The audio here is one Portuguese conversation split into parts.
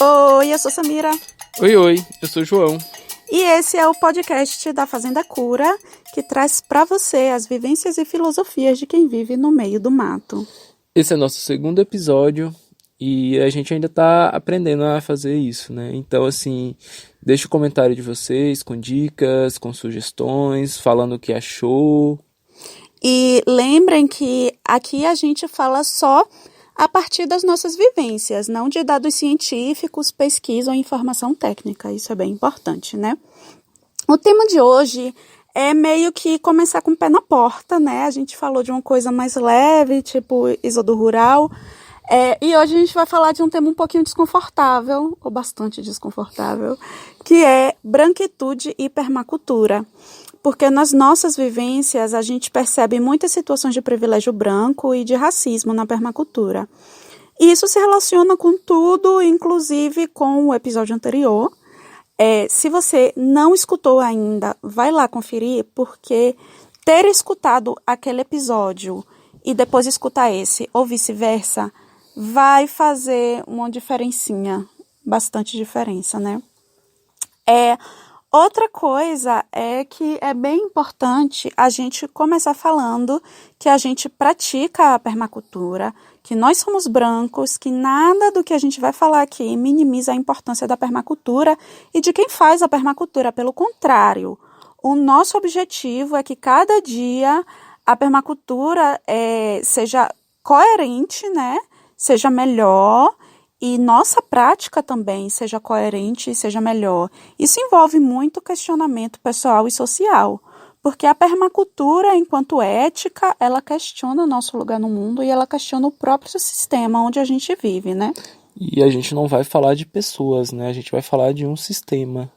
Oi, eu sou Samira. Oi, eu sou o João. E esse é o podcast da Fazenda Cura, que traz para você as vivências e filosofias de quem vive no meio do mato. Esse é nosso segundo episódio e a gente ainda tá aprendendo a fazer isso, né? Então, assim, deixa o comentário de vocês com dicas, com sugestões, falando o que achou. E lembrem que aqui a gente fala só a partir das nossas vivências, não de dados científicos, pesquisa ou informação técnica. Isso é bem importante, né? O tema de hoje é meio que começar com o pé na porta, né? A gente falou de uma coisa mais leve, tipo êxodo rural. E hoje a gente vai falar de um tema um pouquinho desconfortável, ou bastante desconfortável, que é branquitude e permacultura. Porque nas nossas vivências a gente percebe muitas situações de privilégio branco e de racismo na permacultura. E isso se relaciona com tudo, inclusive com o episódio anterior. Se você não escutou ainda, vai lá conferir, porque ter escutado aquele episódio e depois escutar esse, ou vice-versa, vai fazer uma diferencinha, bastante diferença, né? Outra coisa é que é bem importante a gente começar falando que a gente pratica a permacultura, que nós somos brancos, que nada do que a gente vai falar aqui minimiza a importância da permacultura e de quem faz a permacultura. Pelo contrário, o nosso objetivo é que cada dia a permacultura seja coerente, né? Seja melhor. E nossa prática também seja coerente e seja melhor. Isso envolve muito questionamento pessoal e social, porque a permacultura, enquanto ética, ela questiona o nosso lugar no mundo e ela questiona o próprio sistema onde a gente vive, né? E a gente não vai falar de pessoas, né? A gente vai falar de um sistema.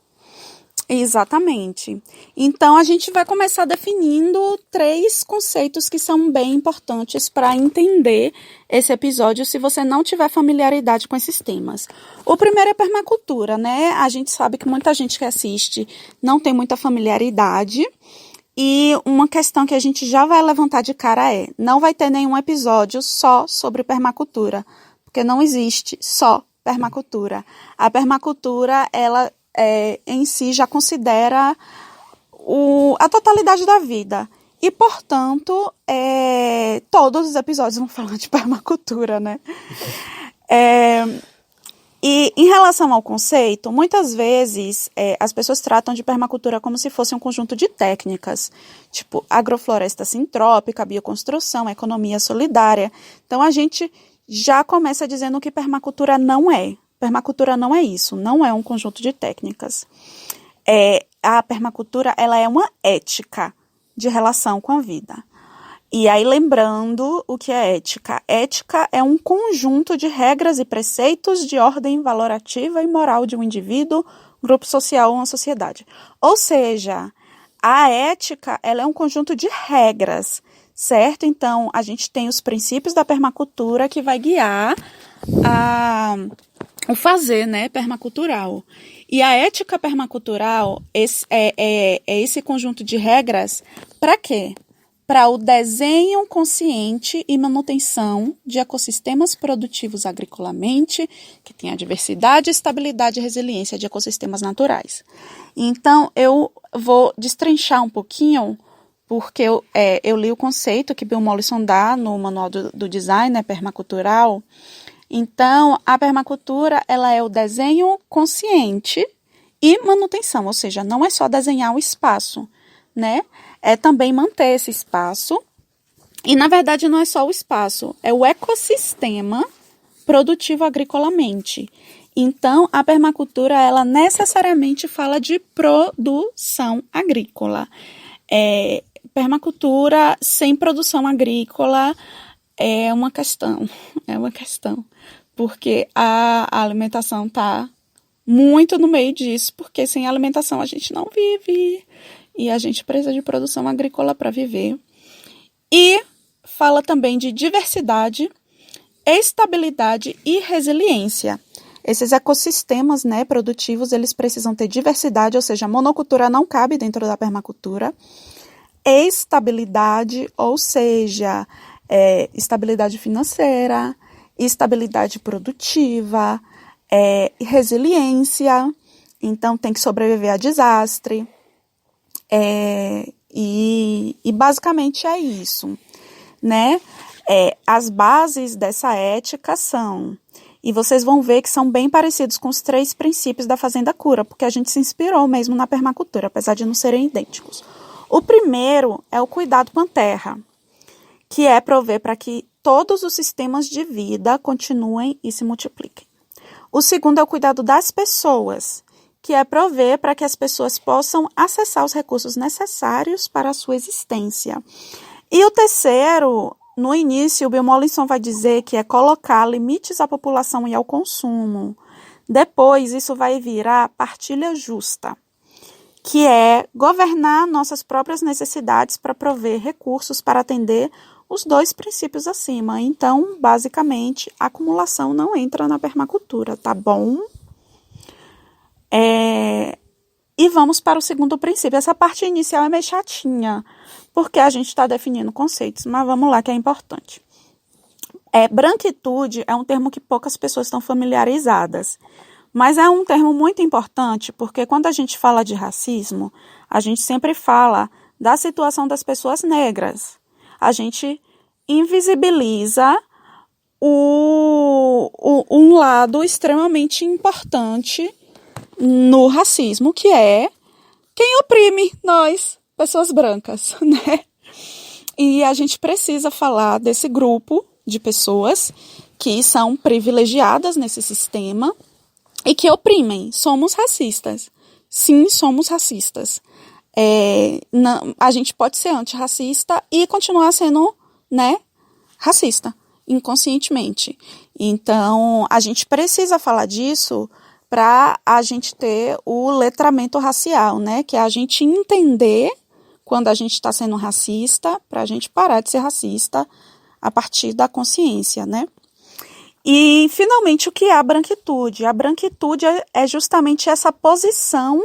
Exatamente. Então, a gente vai começar definindo 3 conceitos que são bem importantes para entender esse episódio, se você não tiver familiaridade com esses temas. O primeiro é permacultura, né? A gente sabe que muita gente que assiste não tem muita familiaridade. E uma questão que a gente já vai levantar de cara não vai ter nenhum episódio só sobre permacultura, porque não existe só permacultura. A permacultura, ela em si já considera a totalidade da vida. E, portanto, todos os episódios vão falar de permacultura, né? E em relação ao conceito, muitas vezes as pessoas tratam de permacultura como se fosse um conjunto de técnicas, tipo agrofloresta sintrópica, bioconstrução, economia solidária. Então, a gente já começa dizendo que permacultura não é. Permacultura não é isso, não é um conjunto de técnicas. A permacultura, ela é uma ética de relação com a vida. E aí, lembrando o que é ética. Ética é um conjunto de regras e preceitos de ordem valorativa e moral de um indivíduo, grupo social ou uma sociedade. Ou seja, a ética, ela é um conjunto de regras, certo? Então, a gente tem os princípios da permacultura que vai guiar o fazer, né, permacultural. E a ética permacultural é esse conjunto de regras para quê? Para o desenho consciente e manutenção de ecossistemas produtivos agricolamente, que tem a diversidade, estabilidade e resiliência de ecossistemas naturais. Então, eu vou destrinchar um pouquinho, porque eu li o conceito que Bill Mollison dá no Manual do Design Permacultural. Então, a permacultura, ela é o desenho consciente e manutenção, ou seja, não é só desenhar o espaço, né? É também manter esse espaço. E, na verdade, não é só o espaço, é o ecossistema produtivo agricolamente. Então, a permacultura, ela necessariamente fala de produção agrícola. Permacultura sem produção agrícola é uma questão, porque a alimentação está muito no meio disso, porque sem alimentação a gente não vive e a gente precisa de produção agrícola para viver. E fala também de diversidade, estabilidade e resiliência. Esses ecossistemas, né, produtivos, eles precisam ter diversidade, ou seja, a monocultura não cabe dentro da permacultura. Estabilidade, ou seja, estabilidade financeira, estabilidade produtiva, Resiliência, então tem que sobreviver a desastre. E basicamente é isso, né? As bases dessa ética são, e vocês vão ver que são bem parecidos com os 3 princípios da Fazenda Cura, porque a gente se inspirou mesmo na permacultura, apesar de não serem idênticos. O primeiro é o cuidado com a terra, que é prover para que todos os sistemas de vida continuem e se multipliquem. O segundo é o cuidado das pessoas, que é prover para que as pessoas possam acessar os recursos necessários para a sua existência. E o terceiro, no início, o Bill Mollison vai dizer que é colocar limites à população e ao consumo. Depois, isso vai virar partilha justa, que é governar nossas próprias necessidades para prover recursos para atender os 2 princípios acima. Então, basicamente, a acumulação não entra na permacultura, tá bom? E vamos para o segundo princípio. Essa parte inicial é meio chatinha, porque a gente está definindo conceitos, mas vamos lá que é importante. Branquitude é um termo que poucas pessoas estão familiarizadas, mas é um termo muito importante, porque quando a gente fala de racismo, a gente sempre fala da situação das pessoas negras. A gente invisibiliza um lado extremamente importante no racismo, que é quem oprime nós, pessoas brancas, né? E a gente precisa falar desse grupo de pessoas que são privilegiadas nesse sistema e que oprimem. Somos racistas. Sim, somos racistas. A gente pode ser antirracista e continuar sendo, né, racista, inconscientemente. Então, a gente precisa falar disso para a gente ter o letramento racial, né? Que é a gente entender quando a gente está sendo racista, para a gente parar de ser racista a partir da consciência, né? E, finalmente, o que é a branquitude? A branquitude é justamente essa posição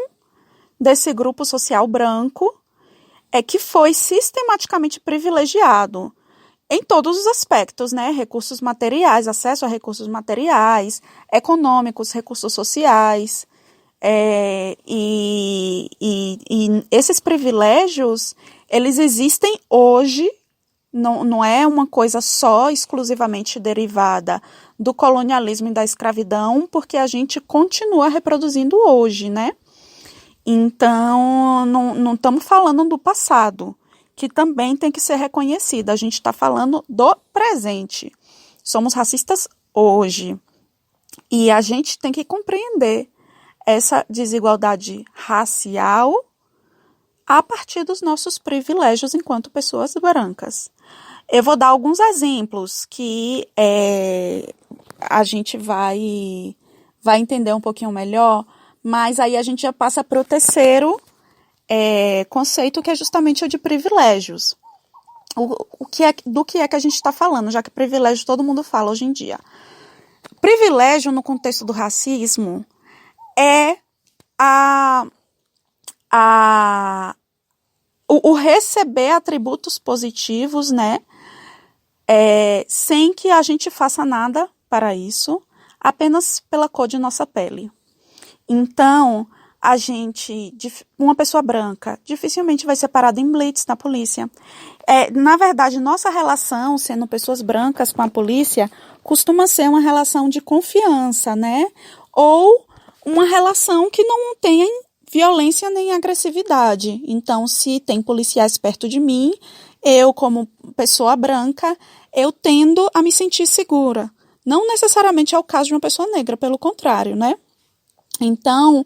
desse grupo social branco que foi sistematicamente privilegiado em todos os aspectos, né? Recursos materiais, acesso a recursos materiais, econômicos, recursos sociais. E esses privilégios, eles existem hoje, não é uma coisa só exclusivamente derivada do colonialismo e da escravidão, porque a gente continua reproduzindo hoje, né? Então, não estamos falando do passado, que também tem que ser reconhecida. A gente está falando do presente. Somos racistas hoje. E a gente tem que compreender essa desigualdade racial a partir dos nossos privilégios enquanto pessoas brancas. Eu vou dar alguns exemplos que a gente vai entender um pouquinho melhor, mas aí a gente já passa para o terceiro conceito, que é justamente o de privilégios. Do que é que a gente está falando, já que privilégio todo mundo fala hoje em dia. Privilégio, no contexto do racismo, é o receber atributos positivos, né? Sem que a gente faça nada para isso, apenas pela cor de nossa pele. Então, uma pessoa branca, dificilmente vai ser parada em blitz na polícia. Na verdade, nossa relação, sendo pessoas brancas com a polícia, costuma ser uma relação de confiança, né? Ou uma relação que não tenha violência nem agressividade. Então, se tem policiais perto de mim, eu, como pessoa branca, eu tendo a me sentir segura. Não necessariamente é o caso de uma pessoa negra, pelo contrário, né? Então,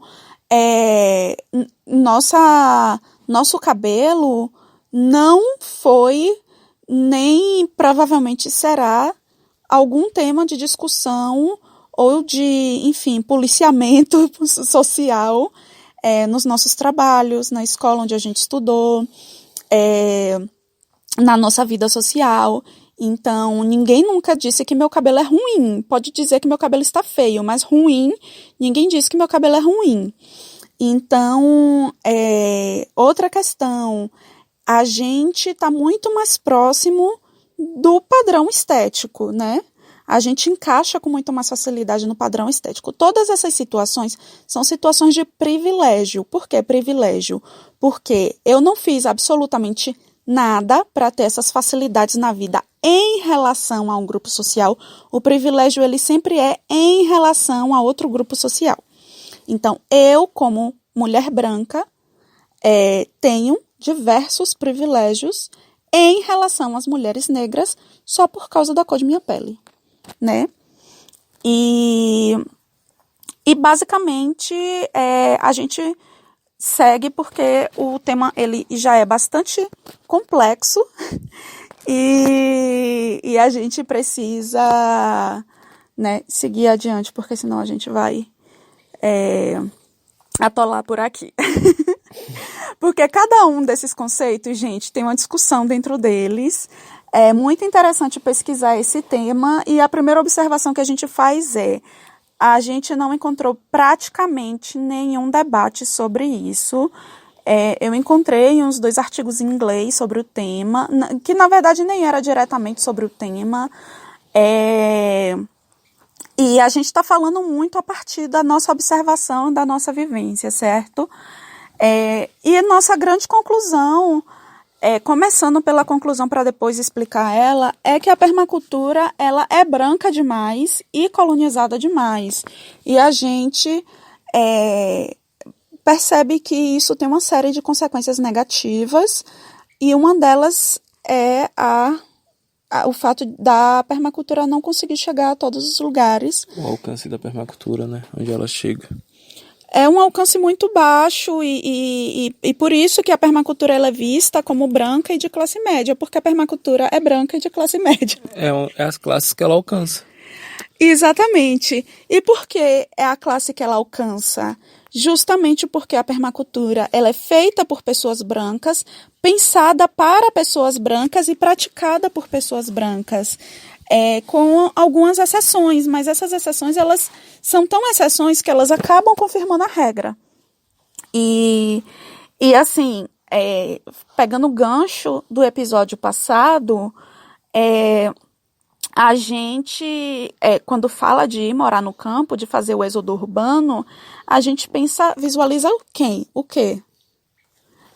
nosso cabelo não foi, nem provavelmente será, algum tema de discussão ou de, enfim, policiamento social nos nossos trabalhos, na escola onde a gente estudou, na nossa vida social. Então, ninguém nunca disse que meu cabelo é ruim. Pode dizer que meu cabelo está feio, mas ruim, ninguém disse que meu cabelo é ruim. Então, outra questão, a gente está muito mais próximo do padrão estético, né? a gente encaixa com muito mais facilidade no padrão estético. Todas essas situações são situações de privilégio. Por que privilégio? Porque eu não fiz absolutamente nada para ter essas facilidades na vida em relação a um grupo social. O privilégio, ele sempre é em relação a outro grupo social. Então, eu, como mulher branca, tenho diversos privilégios em relação às mulheres negras só por causa da cor de minha pele, né? E basicamente, a gente segue porque o tema ele já é bastante complexo e a gente precisa, né, seguir adiante, porque senão a gente vai atolar por aqui. Porque cada um desses conceitos, gente, tem uma discussão dentro deles. É muito interessante pesquisar esse tema e a primeira observação que a gente faz a gente não encontrou praticamente nenhum debate sobre isso. Eu encontrei uns 2 artigos em inglês sobre o tema, que na verdade nem era diretamente sobre o tema. E a gente está falando muito a partir da nossa observação, da nossa vivência, certo? E a nossa grande conclusão, começando pela conclusão para depois explicar ela, é que a permacultura ela é branca demais e colonizada demais. E a gente percebe que isso tem uma série de consequências negativas e uma delas é o fato da permacultura não conseguir chegar a todos os lugares. O alcance da permacultura, né? Onde ela chega. É um alcance muito baixo e por isso que a permacultura ela é vista como branca e de classe média, porque a permacultura é branca e de classe média. É as classes que ela alcança. Exatamente. E por que é a classe que ela alcança? Justamente porque a permacultura ela é feita por pessoas brancas, pensada para pessoas brancas e praticada por pessoas brancas. Com algumas exceções, mas essas exceções elas são tão exceções que elas acabam confirmando a regra. E assim, pegando o gancho do episódio passado, a gente, quando fala de ir morar no campo, de fazer o êxodo urbano, a gente visualiza quem? O quê?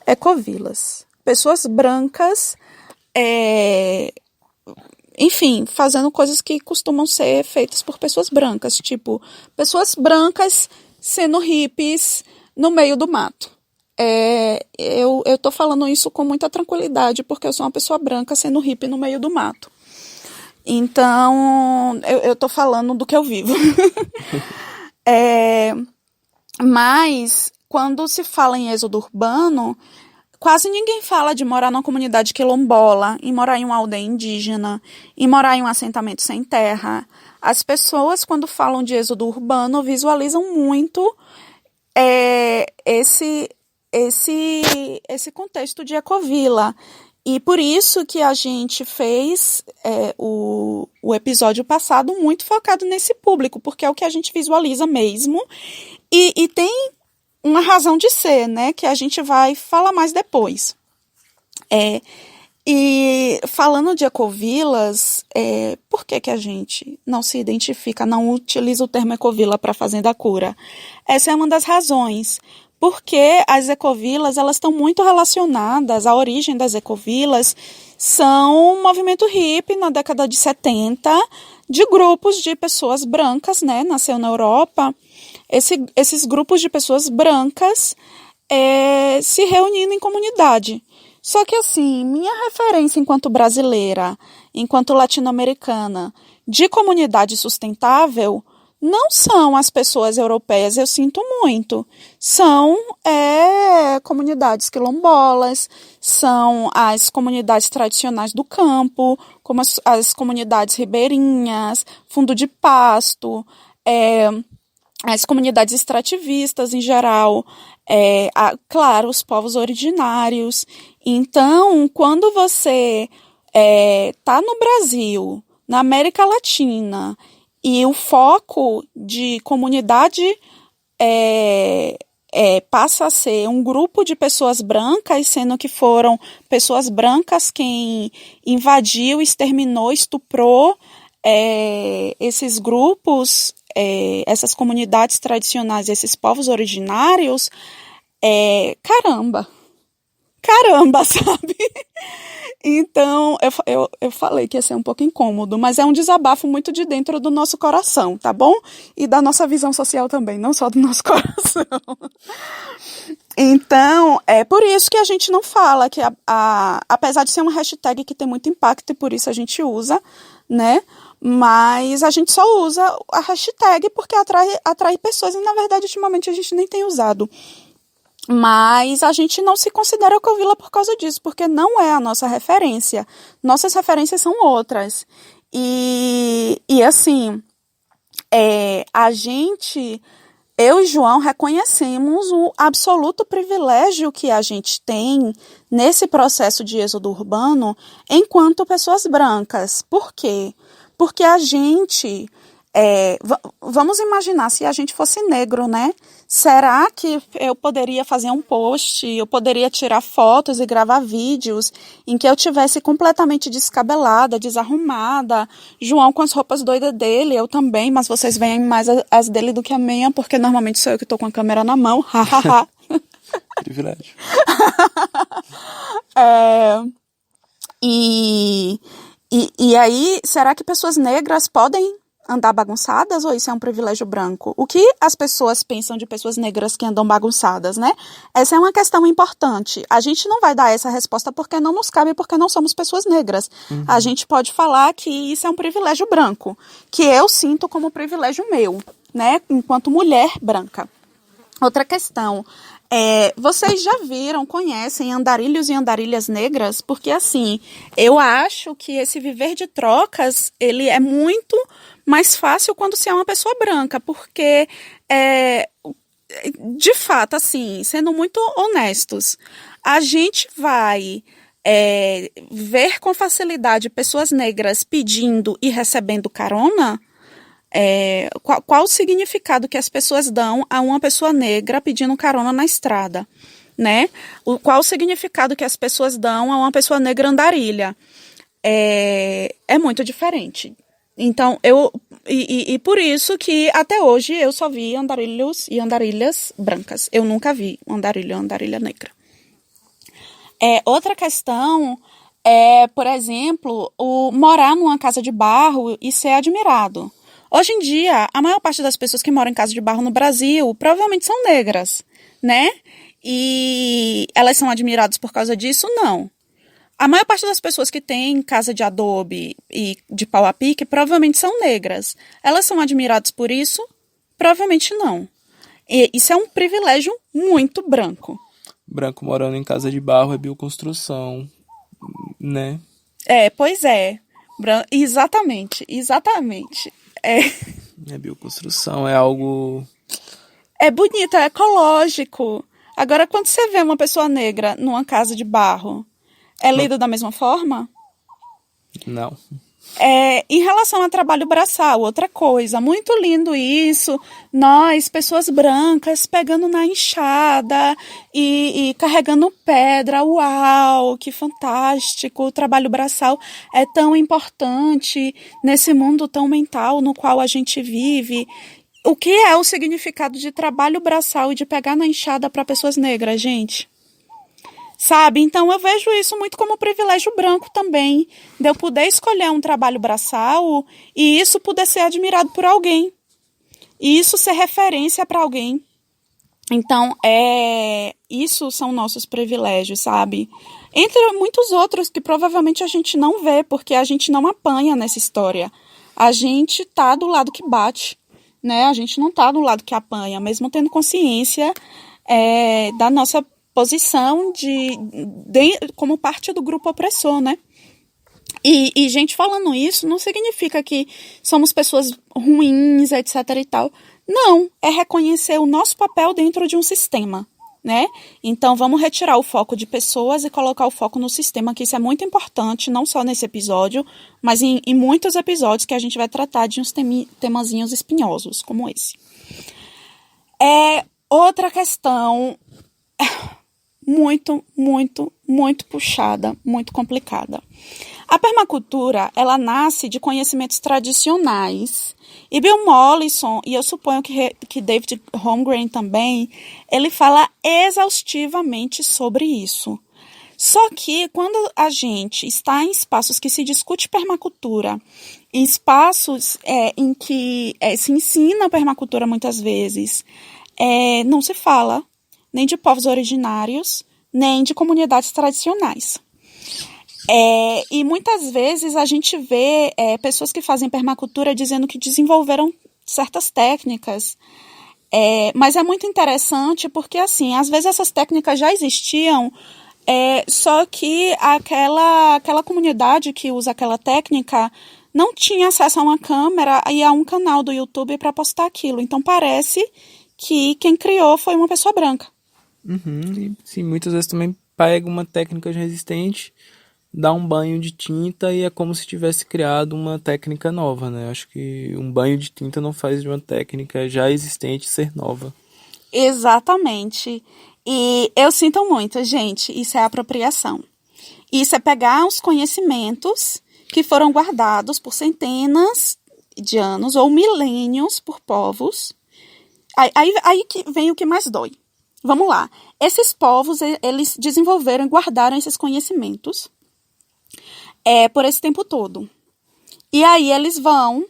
Ecovilas. Pessoas brancas, enfim, fazendo coisas que costumam ser feitas por pessoas brancas, tipo, pessoas brancas sendo hippies no meio do mato. Eu tô falando isso com muita tranquilidade, porque eu sou uma pessoa branca sendo hippie no meio do mato. Então, eu tô falando do que eu vivo. Mas, quando se fala em êxodo urbano, quase ninguém fala de morar numa comunidade quilombola, em morar em uma aldeia indígena, em morar em um assentamento sem terra. As pessoas, quando falam de êxodo urbano, visualizam muito esse contexto de ecovila. E por isso que a gente fez o episódio passado muito focado nesse público, porque é o que a gente visualiza mesmo. E tem uma razão de ser, né, que a gente vai falar mais depois. E falando de ecovilas, por que a gente não se identifica, não utiliza o termo ecovila para fazenda cura? Essa é uma das razões. Porque as ecovilas, elas estão muito relacionadas, a origem das ecovilas são um movimento hippie na década de 70, de grupos de pessoas brancas, né, nasceu na Europa, esses grupos de pessoas brancas se reunindo em comunidade. Só que assim, minha referência enquanto brasileira, enquanto latino-americana, de comunidade sustentável, não são as pessoas europeias, eu sinto muito. São comunidades quilombolas, são as comunidades tradicionais do campo, como as comunidades ribeirinhas, fundo de pasto, as comunidades extrativistas em geral, claro, os povos originários. Então, quando você está no Brasil, na América Latina, e o foco de comunidade passa a ser um grupo de pessoas brancas, sendo que foram pessoas brancas quem invadiu, exterminou, estuprou esses grupos, essas comunidades tradicionais, esses povos originários, caramba, sabe? Então, eu falei que ia ser um pouco incômodo, mas é um desabafo muito de dentro do nosso coração, tá bom? E da nossa visão social também, não só do nosso coração. Então, é por isso que a gente não fala, que apesar de ser uma hashtag que tem muito impacto e por isso a gente usa, né? Mas a gente só usa a hashtag porque atrai pessoas e, na verdade, ultimamente a gente nem tem usado. Mas a gente não se considera Ecovila por causa disso, porque não é a nossa referência. Nossas referências são outras. E assim, eu e João reconhecemos o absoluto privilégio que a gente tem nesse processo de êxodo urbano enquanto pessoas brancas. Por quê? Porque a gente... vamos imaginar se a gente fosse negro, né? Será que eu poderia fazer um post, eu poderia tirar fotos e gravar vídeos em que eu tivesse completamente descabelada, desarrumada, João com as roupas doidas dele, eu também, mas vocês veem mais as dele do que a minha, porque normalmente sou eu que estou com a câmera na mão, hahaha. Privilégio. E aí, será que pessoas negras podem andar bagunçadas ou isso é um privilégio branco? O que as pessoas pensam de pessoas negras que andam bagunçadas, né? Essa é uma questão importante. A gente não vai dar essa resposta porque não nos cabe, porque não somos pessoas negras. Uhum. A gente pode falar que isso é um privilégio branco, que eu sinto como privilégio meu, né? Enquanto mulher branca. Outra questão, vocês já viram, conhecem andarilhos e andarilhas negras? Porque assim, eu acho que esse viver de trocas, ele é muito mais fácil quando se é uma pessoa branca, porque, de fato, assim, sendo muito honestos, a gente vai ver com facilidade pessoas negras pedindo e recebendo carona. Qual o significado que as pessoas dão a uma pessoa negra pedindo carona na estrada, né? Qual o significado que as pessoas dão a uma pessoa negra andarilha? É muito diferente. Então, e por isso que até hoje eu só vi andarilhos e andarilhas brancas. Eu nunca vi andarilho e andarilha negra. Outra questão por exemplo, morar numa casa de barro e ser admirado. Hoje em dia, a maior parte das pessoas que moram em casa de barro no Brasil provavelmente são negras, né? E elas são admiradas por causa disso? Não. A maior parte das pessoas que têm casa de adobe e de pau a pique provavelmente são negras. Elas são admiradas por isso? Provavelmente não. E isso é um privilégio muito branco. Branco morando em casa de barro é bioconstrução, né? Pois é. Exatamente. É bioconstrução, é algo... É bonito, é ecológico. Agora, quando você vê uma pessoa negra numa casa de barro, é lido da mesma forma? Não. Em relação ao trabalho braçal, outra coisa, muito lindo isso, nós, pessoas brancas, pegando na enxada e carregando pedra, uau, que fantástico, o trabalho braçal é tão importante nesse mundo tão mental no qual a gente vive. O que é o significado de trabalho braçal e de pegar na enxada para pessoas negras, gente? Sabe? Então eu vejo isso muito como privilégio branco também, de eu poder escolher um trabalho braçal e isso poder ser admirado por alguém. E isso ser referência para alguém. Então, isso são nossos privilégios, sabe? Entre muitos outros que provavelmente a gente não vê, porque a gente não apanha nessa história. A gente tá do lado que bate, né? A gente não tá do lado que apanha, mesmo tendo consciência da nossa posição como parte do grupo opressor, né? E gente, falando isso não significa que somos pessoas ruins, etc e tal. Não, é reconhecer o nosso papel dentro de um sistema, né? Então vamos retirar o foco de pessoas e colocar o foco no sistema, que isso é muito importante, não só nesse episódio, mas em muitos episódios que a gente vai tratar de uns temazinhos espinhosos, como esse. Outra questão muito, muito, muito puxada, muito complicada. A permacultura, ela nasce de conhecimentos tradicionais. E Bill Mollison, e eu suponho que David Holmgren também, ele fala exaustivamente sobre isso. Só que quando a gente está em espaços que se discute permacultura, em espaços em que se ensina permacultura muitas vezes, não se fala nem de povos originários, nem de comunidades tradicionais. E muitas vezes a gente vê pessoas que fazem permacultura dizendo que desenvolveram certas técnicas, mas é muito interessante porque, assim, às vezes essas técnicas já existiam, só que aquela comunidade que usa aquela técnica não tinha acesso a uma câmera e a um canal do YouTube para postar aquilo. Então parece que quem criou foi uma pessoa branca. E, sim, muitas vezes também pega uma técnica já existente, dá um banho de tinta e é como se tivesse criado uma técnica nova, né? Acho que um banho de tinta não faz de uma técnica já existente ser nova. Exatamente. E eu sinto muito, gente, isso é apropriação. Isso é pegar os conhecimentos que foram guardados por centenas de anos ou milênios por povos. Aí que vem o que mais dói. Vamos lá. Esses povos, eles desenvolveram e guardaram esses conhecimentos por esse tempo todo. E aí eles vão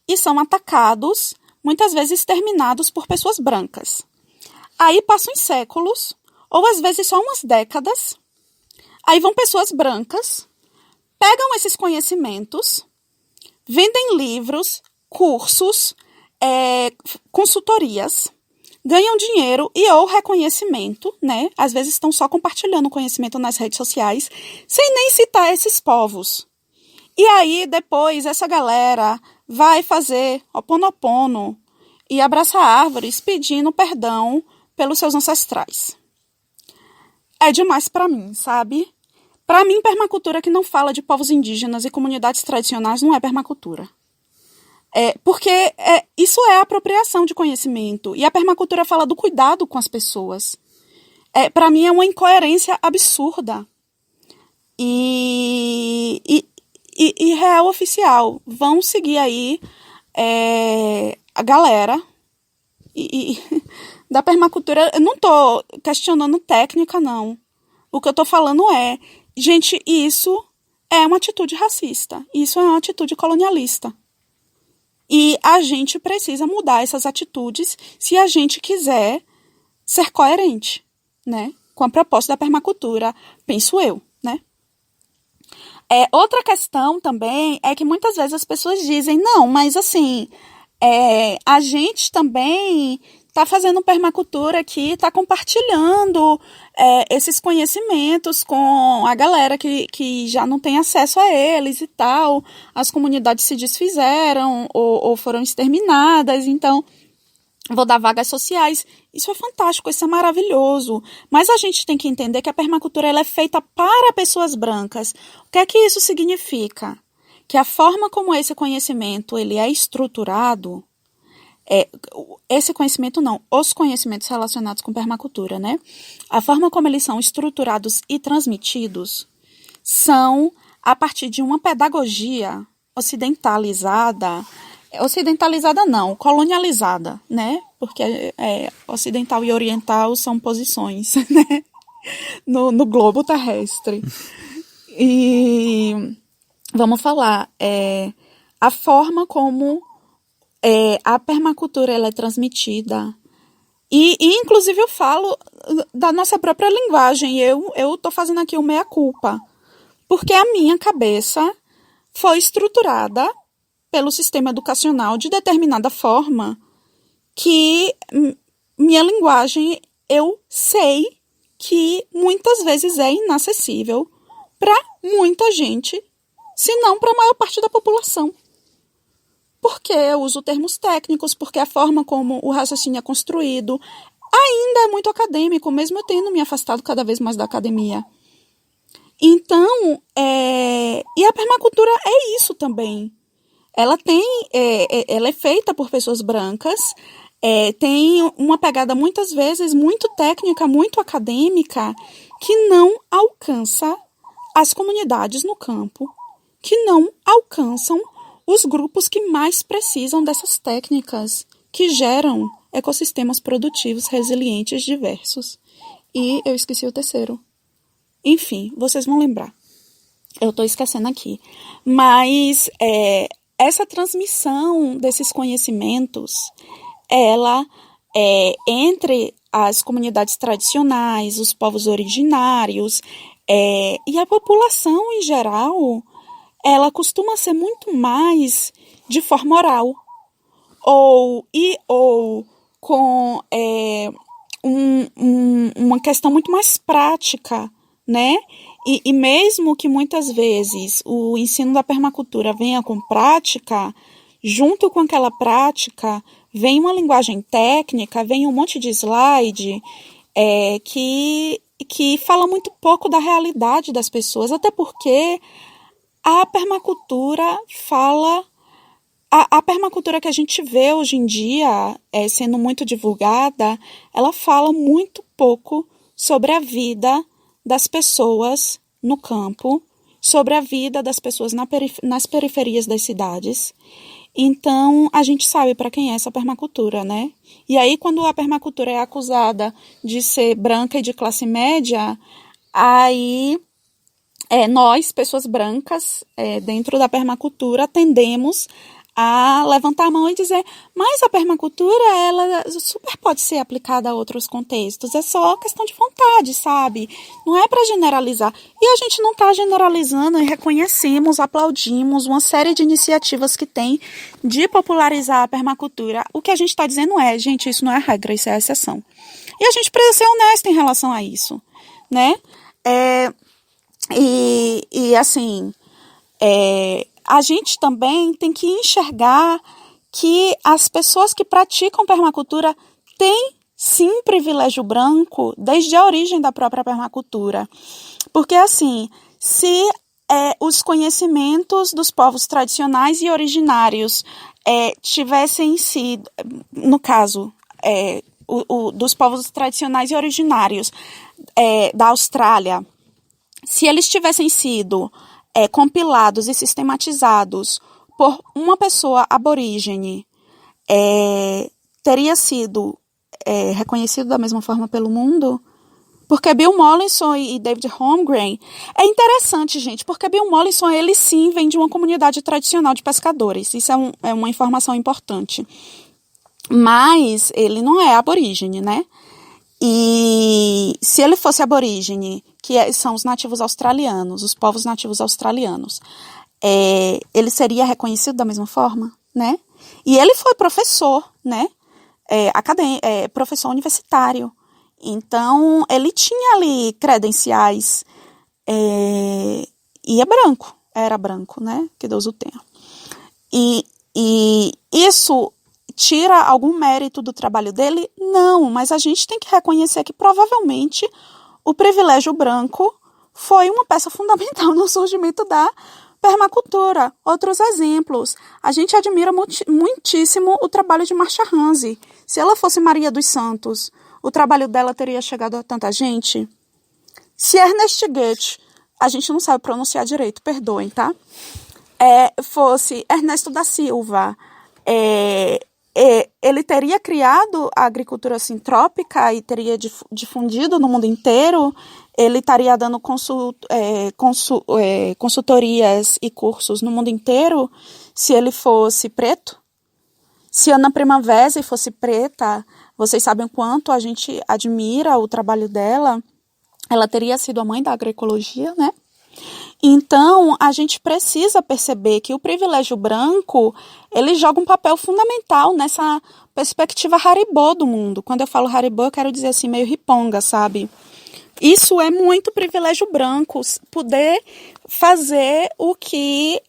e são atacados, muitas vezes exterminados por pessoas brancas. Aí passam os séculos, ou às vezes só umas décadas. Aí vão pessoas brancas, pegam esses conhecimentos, vendem livros, cursos, consultorias, ganham dinheiro e ou reconhecimento, né? Às vezes estão só compartilhando conhecimento nas redes sociais, sem nem citar esses povos. E aí, depois, essa galera vai fazer Ho'oponopono e abraçar árvores pedindo perdão pelos seus ancestrais. É demais pra mim, sabe? Pra mim, permacultura que não fala de povos indígenas e comunidades tradicionais não é permacultura. Porque isso é apropriação de conhecimento. E a permacultura fala do cuidado com as pessoas. Pra mim, é uma incoerência absurda. E real oficial. Vão seguir aí a galera da permacultura. Eu não tô questionando técnica, não. O que eu tô falando gente, isso é uma atitude racista. Isso é uma atitude colonialista. E a gente precisa mudar essas atitudes se a gente quiser ser coerente, né, com a proposta da permacultura, penso eu, né? Outra questão também é que muitas vezes as pessoas dizem, não, mas assim, a gente também está fazendo permacultura aqui, está compartilhando esses conhecimentos com a galera que já não tem acesso a eles e tal. As comunidades se desfizeram ou foram exterminadas, então vou dar vagas sociais. Isso é fantástico, isso é maravilhoso. Mas a gente tem que entender que a permacultura ela é feita para pessoas brancas. O que é que isso significa? Que a forma como esse conhecimento ele é estruturado, esse conhecimento não, os conhecimentos relacionados com permacultura, né? A forma como eles são estruturados e transmitidos são a partir de uma pedagogia ocidentalizada não, colonializada, né? Porque ocidental e oriental são posições, né? No globo terrestre. E vamos falar, a forma como a permacultura ela é transmitida. E inclusive eu falo da nossa própria linguagem. Eu tô fazendo aqui o meia-culpa. Porque a minha cabeça foi estruturada pelo sistema educacional de determinada forma que minha linguagem, eu sei que muitas vezes é inacessível para muita gente, se não para a maior parte da população. Porque eu uso termos técnicos, porque a forma como o raciocínio é construído ainda é muito acadêmico, mesmo eu tendo me afastado cada vez mais da academia. Então, e a permacultura é isso também. Ela é feita por pessoas brancas, tem uma pegada muitas vezes muito técnica, muito acadêmica, que não alcança as comunidades no campo, que não alcançam os grupos que mais precisam dessas técnicas, que geram ecossistemas produtivos resilientes diversos. E eu esqueci o terceiro. Enfim, vocês vão lembrar. Eu estou esquecendo aqui. Mas essa transmissão desses conhecimentos, ela entre as comunidades tradicionais, os povos originários e a população em geral, ela costuma ser muito mais de forma oral ou com uma questão muito mais prática, né? E mesmo que muitas vezes o ensino da permacultura venha com prática, junto com aquela prática vem uma linguagem técnica, vem um monte de slide que fala muito pouco da realidade das pessoas, até porque a permacultura fala... A permacultura que a gente vê hoje em dia, sendo muito divulgada, ela fala muito pouco sobre a vida das pessoas no campo, sobre a vida das pessoas nas periferias das cidades. Então, a gente sabe para quem é essa permacultura, né? E aí, quando a permacultura é acusada de ser branca e de classe média, aí nós, pessoas brancas, dentro da permacultura, tendemos a levantar a mão e dizer, mas a permacultura, ela super pode ser aplicada a outros contextos, é só questão de vontade, sabe? Não é para generalizar. E a gente não está generalizando, e reconhecemos, aplaudimos uma série de iniciativas que tem de popularizar a permacultura. O que a gente está dizendo gente, isso não é regra, isso é exceção. E a gente precisa ser honesto em relação a isso, né? Assim... a gente também tem que enxergar que as pessoas que praticam permacultura têm, sim, privilégio branco desde a origem da própria permacultura. Porque, assim, se os conhecimentos dos povos tradicionais e originários tivessem sido, no caso, dos povos tradicionais e originários da Austrália, se eles tivessem sido compilados e sistematizados por uma pessoa aborígene, teria sido reconhecido da mesma forma pelo mundo? Porque Bill Mollison e David Holmgren... É interessante, gente, porque Bill Mollison, ele sim vem de uma comunidade tradicional de pescadores. Isso é uma informação importante. Mas ele não é aborígene, né? E se ele fosse aborígene, que são os nativos australianos, os povos nativos australianos, ele seria reconhecido da mesma forma, né? E ele foi professor, né? Professor universitário. Então, ele tinha ali credenciais e era branco, né? Que Deus o tenha. E isso tira algum mérito do trabalho dele? Não, mas a gente tem que reconhecer que provavelmente o privilégio branco foi uma peça fundamental no surgimento da permacultura. Outros exemplos, a gente admira muitíssimo o trabalho de Marcia Hanze. Se ela fosse Maria dos Santos, o trabalho dela teria chegado a tanta gente? Se Ernest Goethe, a gente não sabe pronunciar direito, perdoem, tá? Fosse Ernesto da Silva, ele teria criado a agricultura sintrópica e teria difundido no mundo inteiro, ele estaria dando consultorias e cursos no mundo inteiro se ele fosse preto? Se Ana Primavera fosse preta, vocês sabem o quanto a gente admira o trabalho dela, ela teria sido a mãe da agroecologia, né? Então, a gente precisa perceber que o privilégio branco, ele joga um papel fundamental nessa perspectiva Haribo do mundo. Quando eu falo Haribo, eu quero dizer assim, meio riponga, sabe? Isso é muito privilégio branco, poder fazer o que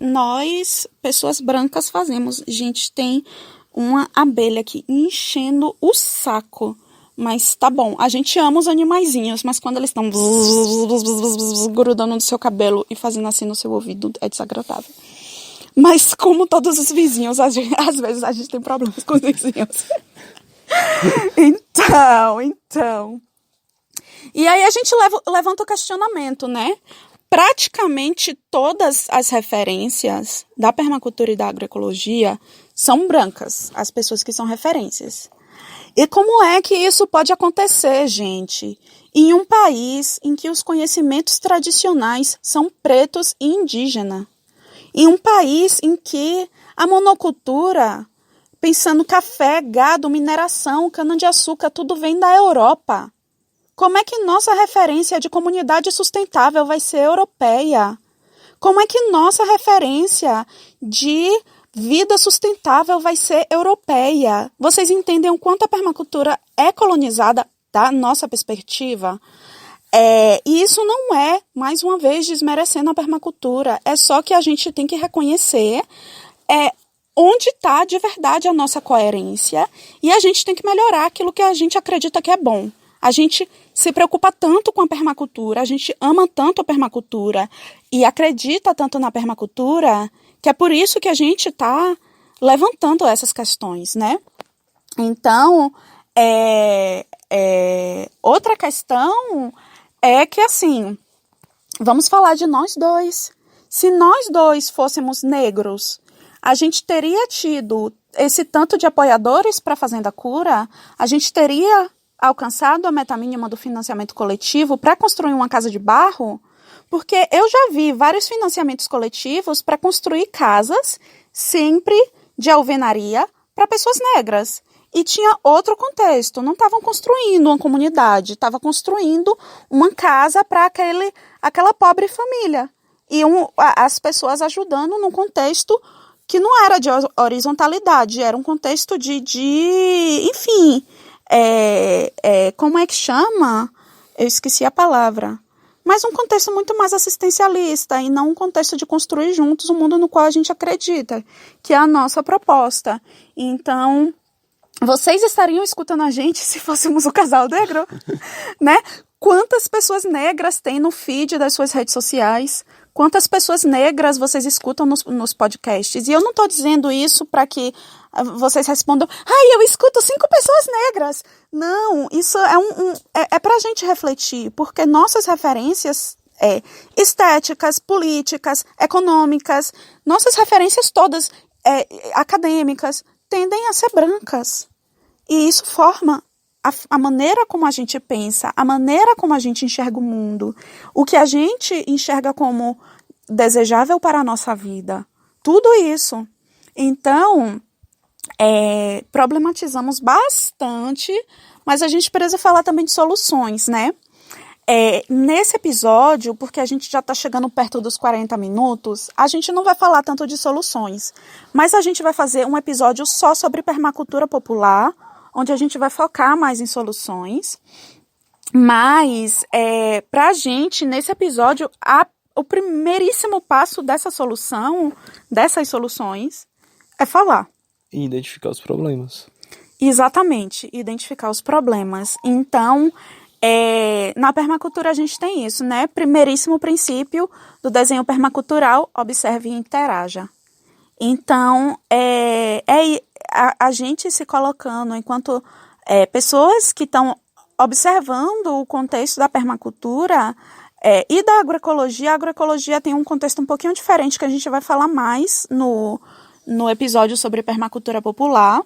nós, pessoas brancas, fazemos. Gente, tem uma abelha aqui enchendo o saco. Mas tá bom, a gente ama os animaizinhos, mas quando eles estão grudando no seu cabelo e fazendo assim no seu ouvido, é desagradável. Mas como todos os vizinhos, às vezes a gente tem problemas com os vizinhos. Então. E aí a gente levanta o questionamento, né? Praticamente todas as referências da permacultura e da agroecologia são brancas, as pessoas que são referências. E como é que isso pode acontecer, gente? Em um país em que os conhecimentos tradicionais são pretos e indígenas. Em um país em que a monocultura, pensando café, gado, mineração, cana-de-açúcar, tudo vem da Europa. Como é que nossa referência de comunidade sustentável vai ser europeia? Como é que nossa referência de vida sustentável vai ser europeia? Vocês entendem o quanto a permacultura é colonizada da nossa perspectiva? E isso não é, mais uma vez, desmerecendo a permacultura. É só que a gente tem que reconhecer onde está de verdade a nossa coerência e a gente tem que melhorar aquilo que a gente acredita que é bom. A gente se preocupa tanto com a permacultura, a gente ama tanto a permacultura e acredita tanto na permacultura que é por isso que a gente está levantando essas questões, né? Então, outra questão é que, assim, vamos falar de nós dois. Se nós dois fôssemos negros, a gente teria tido esse tanto de apoiadores para a Fazenda Cura, a gente teria alcançado a meta mínima do financiamento coletivo para construir uma casa de barro, porque eu já vi vários financiamentos coletivos para construir casas, sempre de alvenaria, para pessoas negras. E tinha outro contexto, não estavam construindo uma comunidade, estavam construindo uma casa para aquela pobre família. E as pessoas ajudando num contexto que não era de horizontalidade, era um contexto enfim, como é que chama? Eu esqueci a palavra. Mas um contexto muito mais assistencialista e não um contexto de construir juntos o mundo no qual a gente acredita, que é a nossa proposta. Então, vocês estariam escutando a gente se fôssemos o casal negro, né? Quantas pessoas negras tem no feed das suas redes sociais? Quantas pessoas negras vocês escutam nos podcasts? E eu não estou dizendo isso para que vocês respondam, eu escuto 5 pessoas negras. Não, isso é para a gente refletir, porque nossas referências estéticas, políticas, econômicas, nossas referências todas acadêmicas tendem a ser brancas. E isso forma a maneira como a gente pensa, a maneira como a gente enxerga o mundo, o que a gente enxerga como desejável para a nossa vida. Tudo isso. Então, problematizamos bastante, mas a gente precisa falar também de soluções, né? Nesse episódio, porque a gente já está chegando perto dos 40 minutos, a gente não vai falar tanto de soluções, mas a gente vai fazer um episódio só sobre permacultura popular, onde a gente vai focar mais em soluções. Mas, para a gente, nesse episódio, o primeiríssimo passo dessas soluções, é falar. E identificar os problemas. Exatamente, identificar os problemas. Então, na permacultura a gente tem isso, né? Primeiríssimo princípio do desenho permacultural, observe e interaja. Então, a gente se colocando enquanto pessoas que estão observando o contexto da permacultura e da agroecologia. A agroecologia tem um contexto um pouquinho diferente, que a gente vai falar mais no episódio sobre permacultura popular,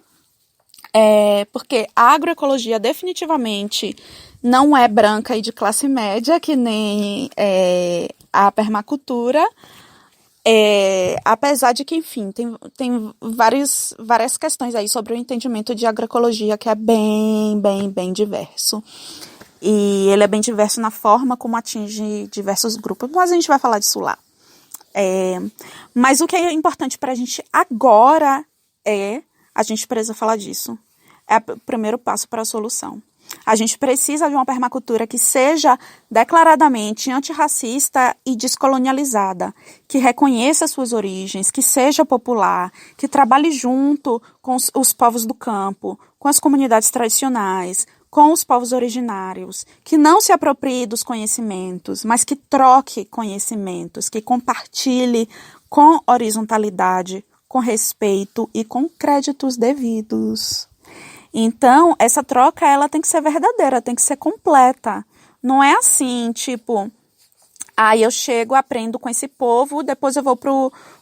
porque a agroecologia definitivamente não é branca e de classe média, que nem a permacultura, apesar de que, enfim, tem várias questões aí sobre o entendimento de agroecologia, que é bem, bem, bem diverso. E ele é bem diverso na forma como atinge diversos grupos, mas a gente vai falar disso lá. Mas o que é importante para a gente agora a gente precisa falar disso. É o primeiro passo para a solução. A gente precisa de uma permacultura que seja declaradamente antirracista e descolonializada, que reconheça suas origens, que seja popular, que trabalhe junto com os povos do campo, com as comunidades tradicionais, com os povos originários, que não se aproprie dos conhecimentos, mas que troque conhecimentos, que compartilhe com horizontalidade, com respeito e com créditos devidos. Então, essa troca, ela tem que ser verdadeira, tem que ser completa. Não é assim, tipo, aí eu chego, aprendo com esse povo, depois eu vou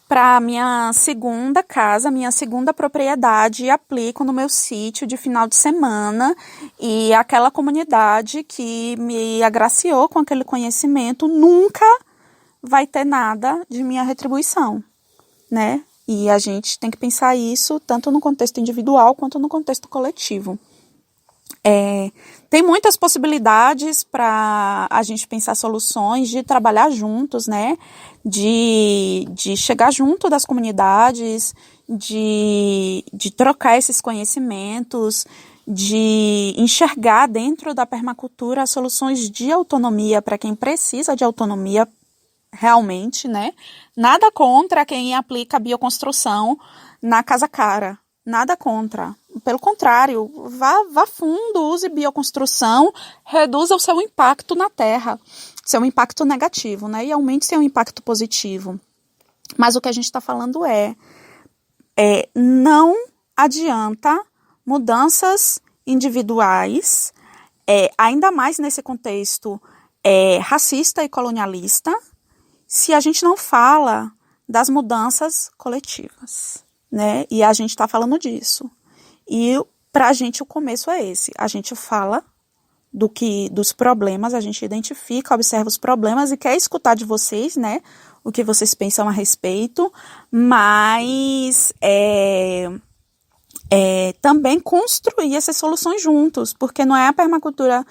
para a minha segunda casa, minha segunda propriedade e aplico no meu sítio de final de semana, e aquela comunidade que me agraciou com aquele conhecimento nunca vai ter nada de minha retribuição, né? E a gente tem que pensar isso tanto no contexto individual quanto no contexto coletivo. Tem muitas possibilidades para a gente pensar soluções, de trabalhar juntos, né? De chegar junto das comunidades, de trocar esses conhecimentos, de enxergar dentro da permacultura soluções de autonomia para quem precisa de autonomia realmente, né? Nada contra quem aplica a bioconstrução na casa cara. Nada contra. Pelo contrário, vá fundo, use bioconstrução, reduza o seu impacto na terra, seu impacto negativo, né? E aumente seu impacto positivo. Mas o que a gente está falando não adianta mudanças individuais, ainda mais nesse contexto racista e colonialista, se a gente não fala das mudanças coletivas, né? E a gente está falando disso. E para a gente o começo é esse. A gente fala dos problemas, a gente identifica, observa os problemas e quer escutar de vocês, né? O que vocês pensam a respeito, mas também construir essas soluções juntos, porque não é a permacultura,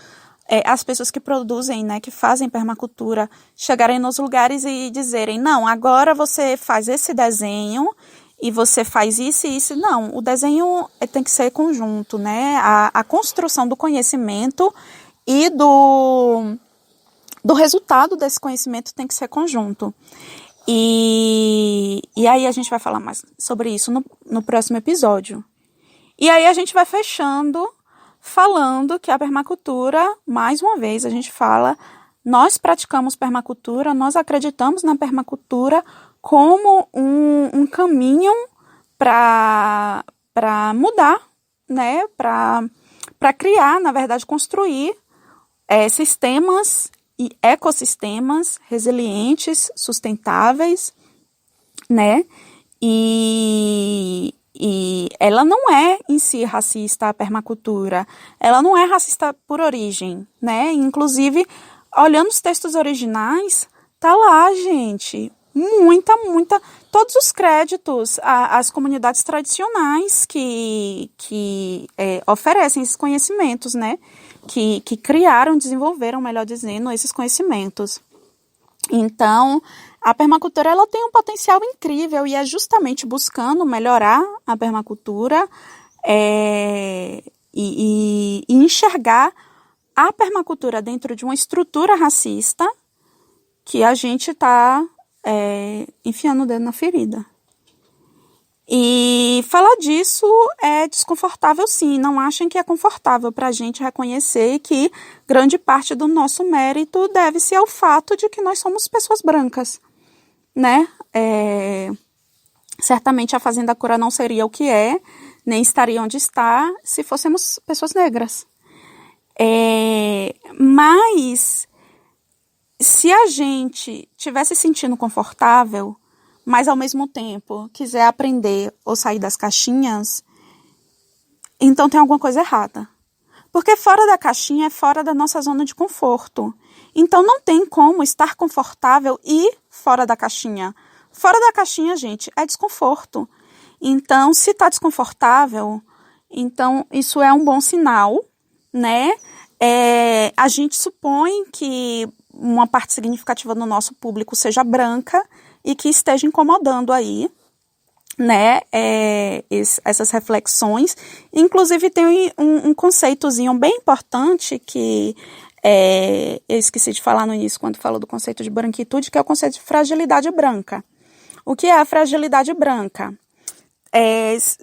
as pessoas que produzem, né, que fazem permacultura, chegarem nos lugares e dizerem, não, agora você faz esse desenho e você faz isso e isso. Não, o desenho tem que ser conjunto, né? A construção do conhecimento e do resultado desse conhecimento tem que ser conjunto. E aí a gente vai falar mais sobre isso no próximo episódio. E aí a gente vai fechando falando que a permacultura, mais uma vez, a gente fala, nós praticamos permacultura, nós acreditamos na permacultura como um caminho para mudar, né? Para criar, na verdade, construir sistemas e ecossistemas resilientes, sustentáveis, né? E ela não é em si racista, a permacultura. Ela não é racista por origem, né? Inclusive, olhando os textos originais, tá lá, gente, muita, todos os créditos às comunidades tradicionais que oferecem esses conhecimentos, né? Que criaram, desenvolveram, melhor dizendo, esses conhecimentos. Então, a permacultura ela tem um potencial incrível e é justamente buscando melhorar a permacultura e enxergar a permacultura dentro de uma estrutura racista que a gente está enfiando o dedo na ferida. E falar disso é desconfortável, sim. Não achem que é confortável para a gente reconhecer que grande parte do nosso mérito deve-se ao fato de que nós somos pessoas brancas, né? Certamente a Fazenda Cura não seria o que é, nem estaria onde está, se fôssemos pessoas negras. Mas se a gente estiver se sentindo confortável, mas ao mesmo tempo quiser aprender ou sair das caixinhas, então tem alguma coisa errada. Porque fora da caixinha é fora da nossa zona de conforto. Então não tem como estar confortável e fora da caixinha. Fora da caixinha, gente, é desconforto. Então, se está desconfortável, então isso é um bom sinal, né? A gente supõe que uma parte significativa do nosso público seja branca e que esteja incomodando aí, né, essas reflexões. Inclusive tem um conceitozinho bem importante que eu esqueci de falar no início quando falo do conceito de branquitude, que é o conceito de fragilidade branca. O que é a fragilidade branca?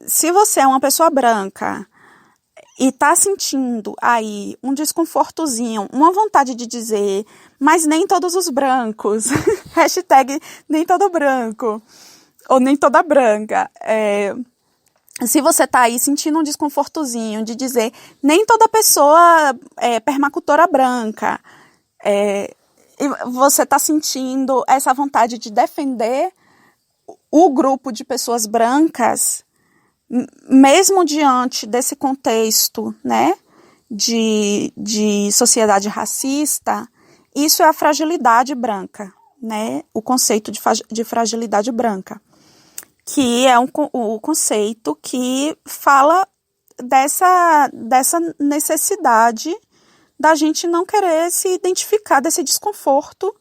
Se você é uma pessoa branca e tá sentindo aí um desconfortozinho, uma vontade de dizer, mas nem todos os brancos, hashtag nem todo branco, ou nem toda branca, se você tá aí sentindo um desconfortozinho de dizer, nem toda pessoa é permacultora branca, e você tá sentindo essa vontade de defender o grupo de pessoas brancas, mesmo diante desse contexto, né, de sociedade racista, isso é a fragilidade branca, né, o conceito de fragilidade branca, que é o conceito que fala dessa necessidade da gente não querer se identificar, desse desconforto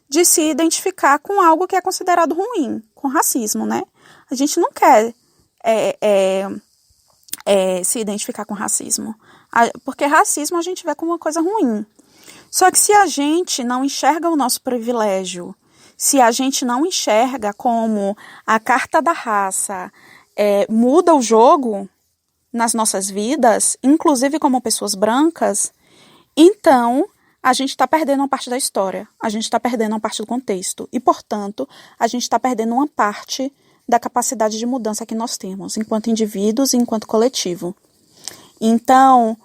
de se identificar com algo que é considerado ruim, com racismo, né? A gente não quer se identificar com racismo, porque racismo a gente vê como uma coisa ruim. Só que se a gente não enxerga o nosso privilégio, se a gente não enxerga como a carta da raça muda o jogo nas nossas vidas, inclusive como pessoas brancas, então a gente está perdendo uma parte da história, a gente está perdendo uma parte do contexto e, portanto, a gente está perdendo uma parte da capacidade de mudança que nós temos, enquanto indivíduos e enquanto coletivo. Então,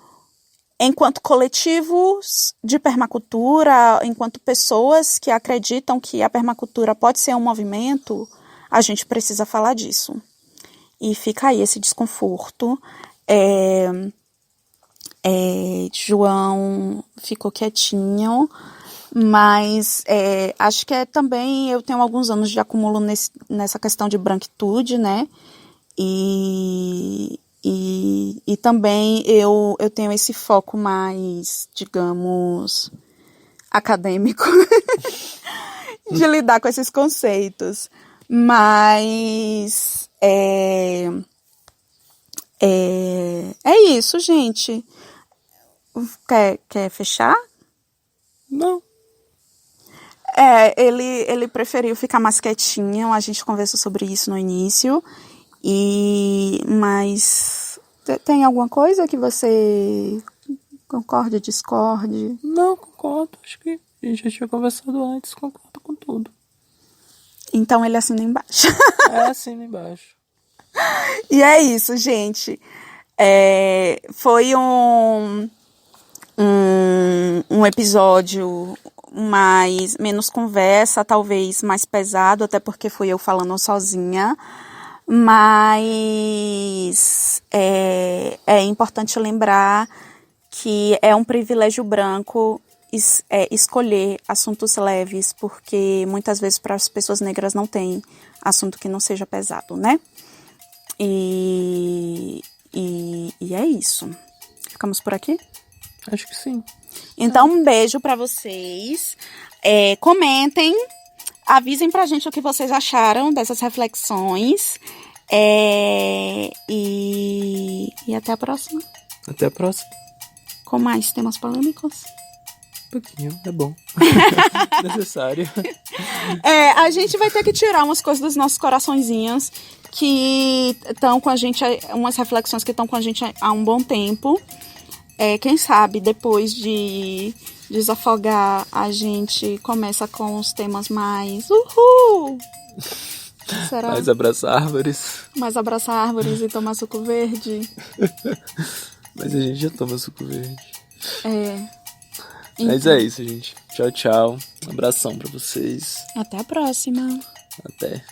enquanto coletivos de permacultura, enquanto pessoas que acreditam que a permacultura pode ser um movimento, a gente precisa falar disso. E fica aí esse desconforto. João ficou quietinho, mas acho que também eu tenho alguns anos de acúmulo nessa questão de branquitude, né? E também eu tenho esse foco mais, digamos, acadêmico de lidar com esses conceitos. Mas é isso, gente. Quer fechar? Não. Ele preferiu ficar mais quietinho, a gente conversou sobre isso no início, mas tem alguma coisa que você concorde, discorde? Não, concordo. Acho que a gente já tinha conversado antes, concordo com tudo. Então ele assina embaixo. Assina embaixo. E é isso, gente. Foi um episódio menos conversa, talvez mais pesado, até porque fui eu falando sozinha, mas é importante lembrar que é um privilégio branco escolher assuntos leves, porque muitas vezes para as pessoas negras não tem assunto que não seja pesado, né? E é isso. Ficamos por aqui? Acho que sim. Então, um beijo pra vocês. Comentem, avisem pra gente o que vocês acharam dessas reflexões. E até a próxima. Até a próxima. Com mais temas polêmicos. Um pouquinho, é bom. Necessário. A gente vai ter que tirar umas coisas dos nossos coraçõezinhos que estão com a gente, umas reflexões que estão com a gente há um bom tempo. Quem sabe depois de desafogar a gente começa com os temas mais uhul! Será? Mais abraçar árvores. Mais abraçar árvores e tomar suco verde. Mas a gente já toma suco verde. Mas Então, é isso, gente. Tchau, tchau. Um abração pra vocês. até a próxima. Até.